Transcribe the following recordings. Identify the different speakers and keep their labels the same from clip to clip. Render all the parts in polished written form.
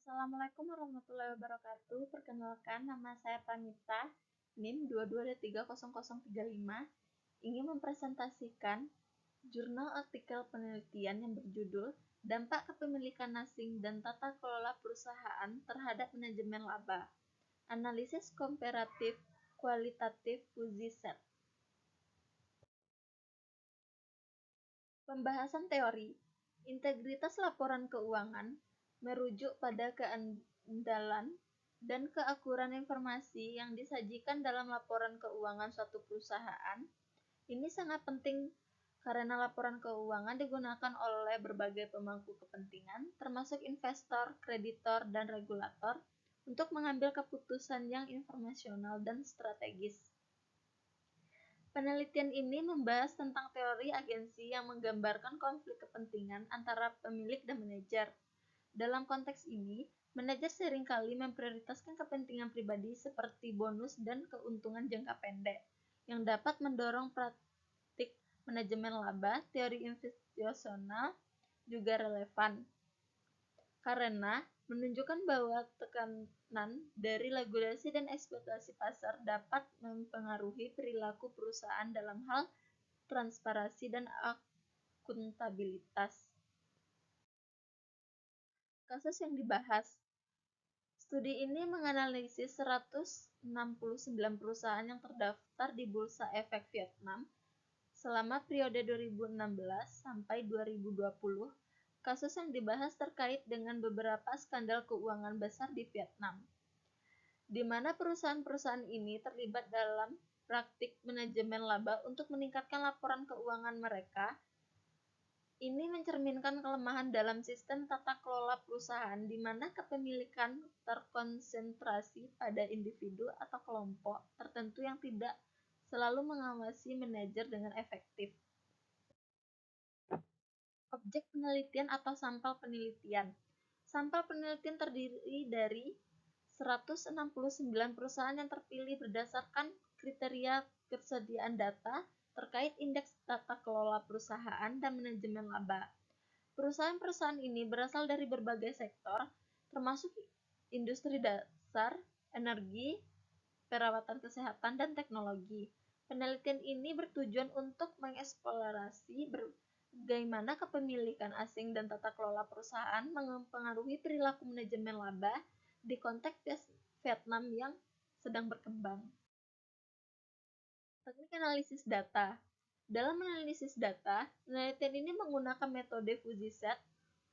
Speaker 1: Assalamualaikum warahmatullahi wabarakatuh. Perkenalkan, nama saya Pranita, NIM 22300035, ingin mempresentasikan jurnal artikel penelitian yang berjudul Dampak Kepemilikan Asing dan Tata Kelola Perusahaan Terhadap Manajemen Laba. Analisis Komparatif Kualitatif Fuji Set. Pembahasan teori. Integritas laporan keuangan merujuk pada keandalan dan keakuran informasi yang disajikan dalam laporan keuangan suatu perusahaan. Ini sangat penting karena laporan keuangan digunakan oleh berbagai pemangku kepentingan, termasuk investor, kreditor, dan regulator, untuk mengambil keputusan yang informasional dan strategis. Penelitian ini membahas tentang teori agensi yang menggambarkan konflik kepentingan antara pemilik dan manajer. Dalam konteks ini, manajer seringkali memprioritaskan kepentingan pribadi seperti bonus dan keuntungan jangka pendek, yang dapat mendorong praktik manajemen laba. Teori institusional juga relevan karena menunjukkan bahwa tekanan dari regulasi dan ekspektasi pasar dapat mempengaruhi perilaku perusahaan dalam hal transparansi dan akuntabilitas. Kasus yang dibahas. Studi ini menganalisis 169 perusahaan yang terdaftar di Bursa Efek Vietnam selama periode 2016 sampai 2020. Kasus yang dibahas terkait dengan beberapa skandal keuangan besar di Vietnam, di mana perusahaan-perusahaan ini terlibat dalam praktik manajemen laba untuk meningkatkan laporan keuangan mereka. Ini mencerminkan kelemahan dalam sistem tata kelola perusahaan di mana kepemilikan terkonsentrasi pada individu atau kelompok tertentu yang tidak selalu mengawasi manajer dengan efektif. Objek penelitian atau sampel penelitian. Sampel penelitian terdiri dari 169 perusahaan yang terpilih berdasarkan kriteria kesediaan data terkait indeks tata kelola perusahaan dan manajemen laba. Perusahaan-perusahaan ini berasal dari berbagai sektor, termasuk industri dasar, energi, perawatan kesehatan, dan teknologi. Penelitian ini bertujuan untuk mengeksplorasi bagaimana kepemilikan asing dan tata kelola perusahaan mempengaruhi perilaku manajemen laba di konteks Vietnam yang sedang berkembang. Teknik analisis data. Dalam analisis data, penelitian ini menggunakan metode Fuji Set,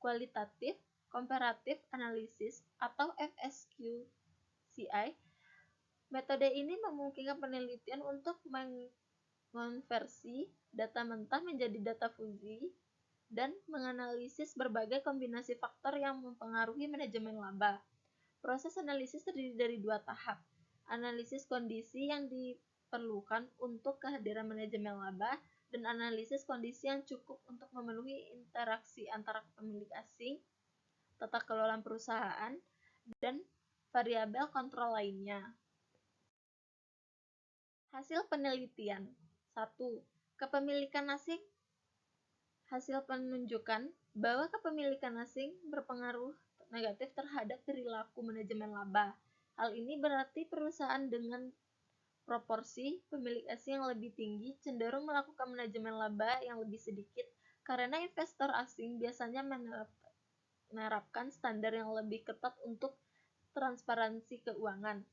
Speaker 1: Qualitative Comparative Analysis atau FSQCI. Metode ini memungkinkan penelitian untuk mengonversi data mentah menjadi data Fuji dan menganalisis berbagai kombinasi faktor yang mempengaruhi manajemen laba. Proses analisis terdiri dari dua tahap. Analisis kondisi yang diperlukan untuk kehadiran manajemen laba dan analisis kondisi yang cukup untuk memenuhi interaksi antara pemilik asing, tata kelola perusahaan, dan variabel kontrol lainnya. Hasil penelitian. 1. Kepemilikan asing. Hasil menunjukkan bahwa kepemilikan asing berpengaruh negatif terhadap perilaku manajemen laba. Hal ini berarti perusahaan dengan proporsi pemilik asing yang lebih tinggi cenderung melakukan manajemen laba yang lebih sedikit karena investor asing biasanya menerapkan standar yang lebih ketat untuk transparansi keuangan.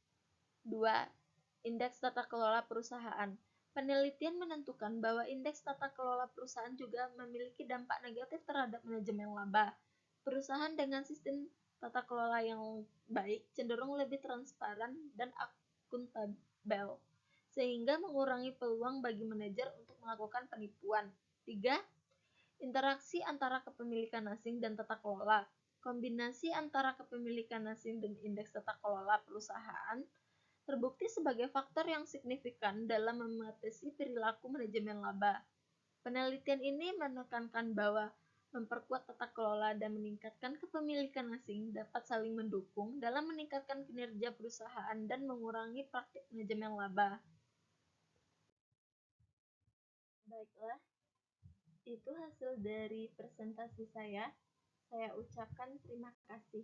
Speaker 1: 2. Indeks tata kelola perusahaan. Penelitian menentukan bahwa indeks tata kelola perusahaan juga memiliki dampak negatif terhadap manajemen laba. Perusahaan dengan sistem tata kelola yang baik cenderung lebih transparan dan akuntabel, sehingga mengurangi peluang bagi manajer untuk melakukan penipuan. 3. Interaksi antara kepemilikan asing dan tata kelola. Kombinasi antara kepemilikan asing dan indeks tata kelola perusahaan terbukti sebagai faktor yang signifikan dalam mengatasi perilaku manajemen laba. Penelitian ini menekankan bahwa memperkuat tata kelola dan meningkatkan kepemilikan asing dapat saling mendukung dalam meningkatkan kinerja perusahaan dan mengurangi praktik manajemen laba. Baiklah, itu hasil dari presentasi saya. Saya ucapkan terima kasih.